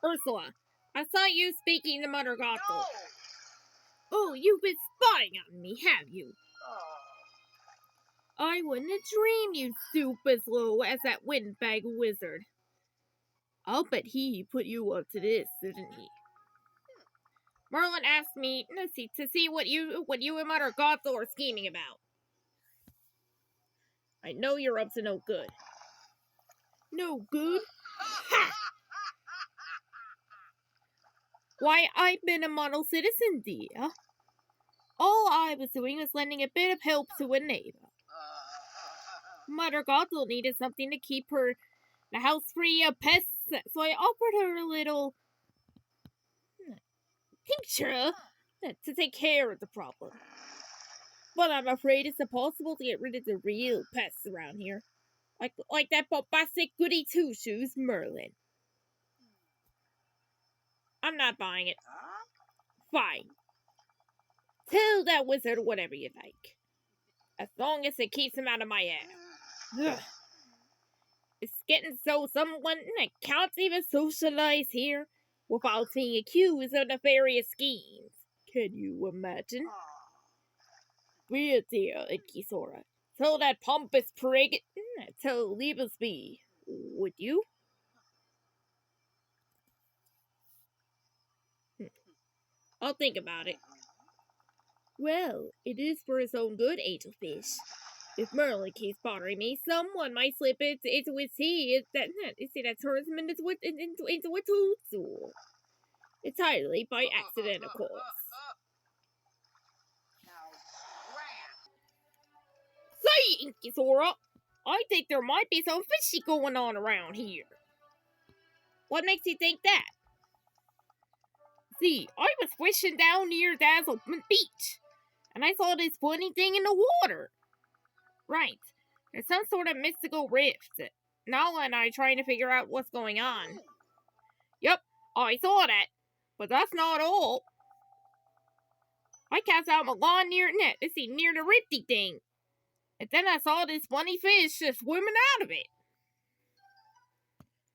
Ursula, I saw you speaking to Mother Gothel. No! Oh, you've been spying on me, have you? I wouldn't have dreamed you'd stoop as low as that windbag wizard. I'll bet he put you up to this, didn't he? Merlin asked me to see what you and Mother Gothel are scheming about. I know you're up to no good. No good? Ha! Why, I've been a model citizen, dear. All I was doing was lending a bit of help to a neighbor. Mother Gothel needed something to keep the house free of pests, so I offered her a little tincture to take care of the problem. But I'm afraid it's impossible to get rid of the real pests around here. Like that bombastic goody two-shoes Merlin. I'm not buying it. Fine. Tell that wizard whatever you like. As long as it keeps him out of my ass. Ugh. It's getting so someone can't even socialize here without being accused of nefarious schemes. Can you imagine? Dear Inkysora, tell that pompous prig to leave us be. Would you? I'll think about it. Well, it is for his own good, Angelfish. If Merlin keeps bothering me, someone might slip into his tea that turns him into a toadstool. Entirely by accident, of course. Say, Inkysora, I think there might be some fishy going on around here. What makes you think that? See, I was fishing down near Dazzle Beach, and I saw this funny thing in the water. Right, there's some sort of mystical rift. Nala and I are trying to figure out what's going on. Yep, I saw that, but that's not all. I cast out my line near the rifty thing, and then I saw this funny fish just swimming out of it.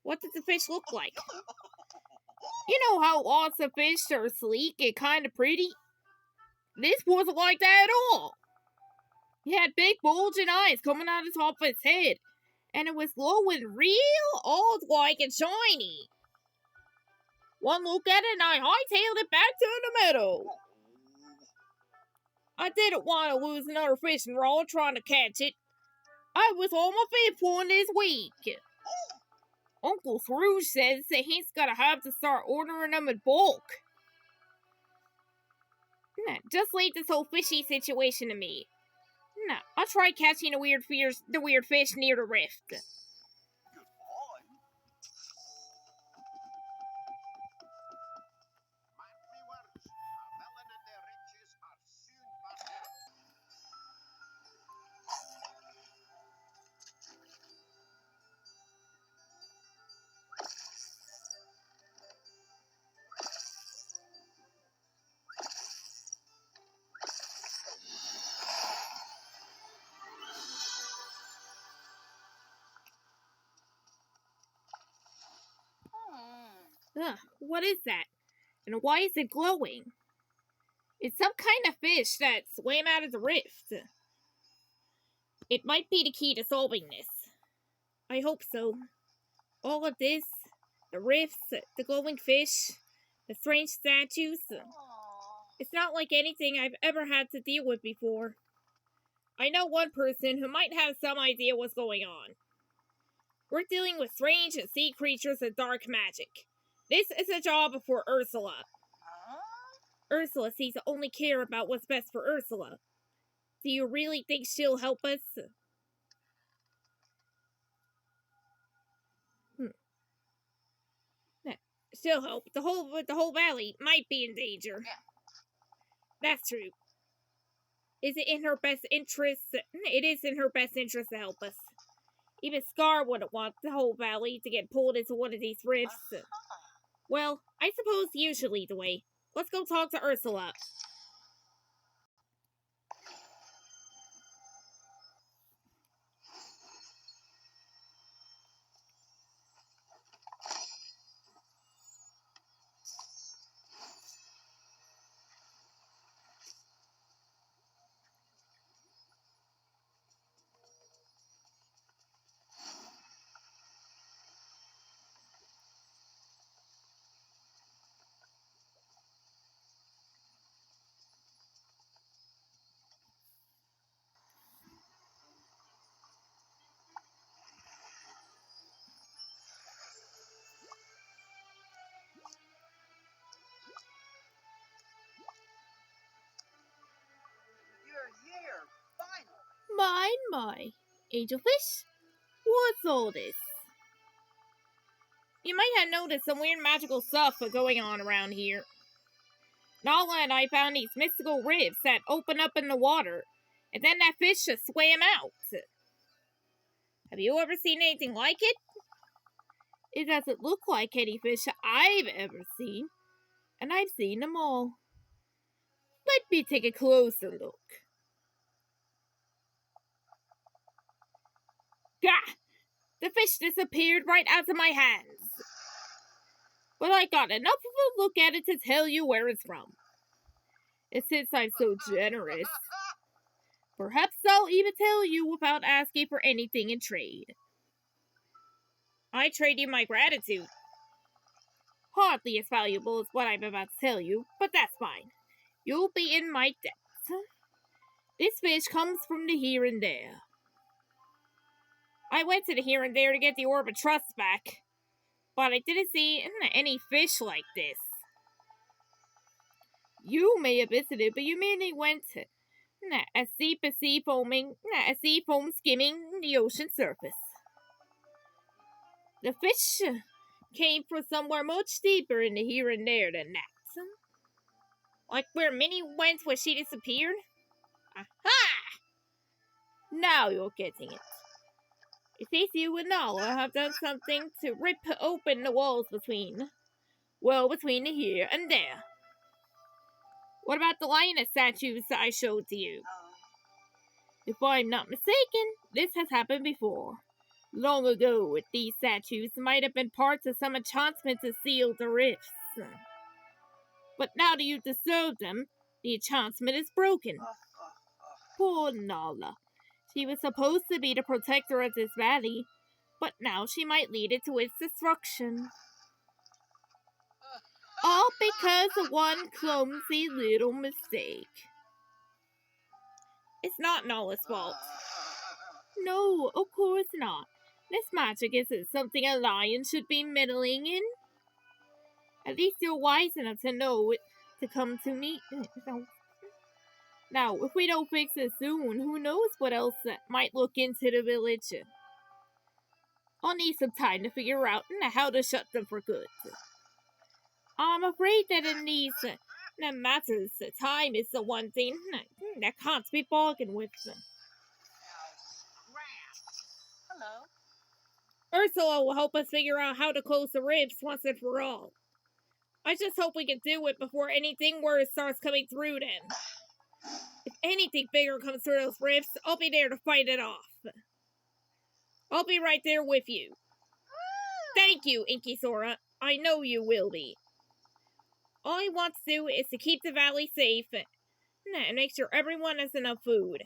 What does the fish look like? You know how lots of fish are sleek and kind of pretty? This wasn't like that at all. He had big bulging eyes coming out of the top of his head, and it was glowing real old-like and shiny. One look at it and I hightailed it back to the meadow. I didn't want to lose another fishing rod trying to catch it. I was on my fifth one this week. Uncle Scrooge says that he's gotta have to start ordering them in bulk. Just leave this whole fishy situation to me. I'll try catching the weird fish near the rift. What is that? And why is it glowing? It's some kind of fish that swam out of the rift. It might be the key to solving this. I hope so. All of this, the rifts, the glowing fish, the strange statues, it's not like anything I've ever had to deal with before. I know one person who might have some idea what's going on. We're dealing with strange sea creatures and dark magic. This is a job for Ursula. Ursula seems to only care about what's best for Ursula. Do you really think she'll help us? She'll help. The whole valley might be in danger. That's true. Is it in her best interest? It is in her best interest to help us. Even Scar wouldn't want the whole valley to get pulled into one of these rifts. Well, I suppose you should lead the way. Let's go talk to Ursula. my. Angelfish? What's all this? You might have noticed some weird magical stuff going on around here. Nala and I found these mystical rifts that open up in the water, and then that fish just swam out. Have you ever seen anything like it? It doesn't look like any fish I've ever seen, and I've seen them all. Let me take a closer look. Gah! The fish disappeared right out of my hands. But I got enough of a look at it to tell you where it's from. And since I'm so generous, perhaps I'll even tell you without asking for anything in trade. I trade you my gratitude. Hardly as valuable as what I'm about to tell you, but that's fine. You'll be in my debts. This fish comes from the here and there. I went to the here and there to get the Orb of Trust back, but I didn't see any fish like this. You may have visited, but you merely went to a sea foam skimming the ocean surface. The fish came from somewhere much deeper in the here and there than that. Like where Minnie went when she disappeared? Aha! Now you're getting it. It seems you and Nala have done something to rip open the walls between the here and there. What about the lioness statues that I showed to you? If I'm not mistaken, this has happened before. Long ago, these statues might have been parts of some enchantment to seal the rifts. But now that you've disturbed them, the enchantment is broken. Poor Nala. She was supposed to be the protector of this valley, but now she might lead it to its destruction. All because of one clumsy little mistake. It's not Nala's fault. No, of course not. This magic isn't something a lion should be meddling in. At least you're wise enough to know it to come to me. Now, if we don't fix it soon, who knows what else might look into the village. I'll need some time to figure out how to shut them for good. I'm afraid that in these matters, time is the one thing that can't be bargained with. Hello. Ursula will help us figure out how to close the rifts once and for all. I just hope we can do it before anything worse starts coming through them. If anything bigger comes through those rifts, I'll be there to fight it off. I'll be right there with you. Thank you, Inkysora. I know you will be. All I want to do is to keep the valley safe and make sure everyone has enough food.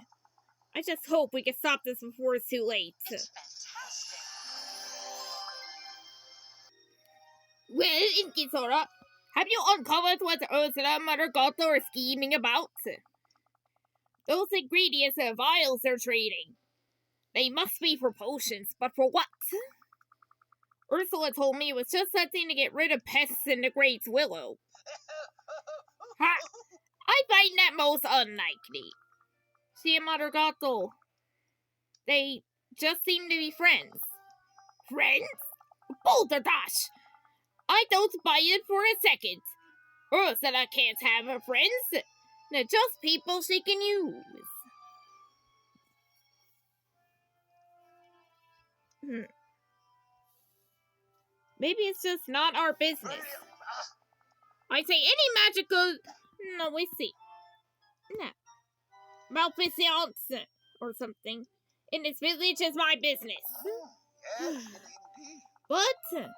I just hope we can stop this before it's too late. It's fantastic. Well, Inkysora, have you uncovered what Ursula and Mother Gothel are scheming about? Those ingredients and vials they're trading. They must be for potions, but for what? Ursula told me it was just something to get rid of pests in the Great Willow. Ha! I find that most unlikely. She and Mother Gothel, they just seem to be friends. Friends? Balderdash! I don't buy it for a second. Ursula can't have her friends. They're just people she can use. Maybe it's just not our business. I say any magical... No, we see. No. Malfeasance or something in this village is my business. But,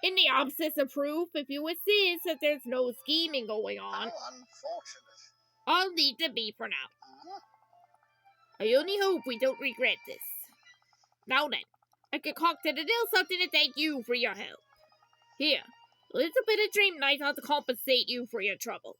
in the absence of proof, if you insist that there's no scheming going on, I'll leave the be for now. I only hope we don't regret this. Now then, I concocted a little something to thank you for your help. Here, a little bit of dreamlight ought to compensate you for your trouble.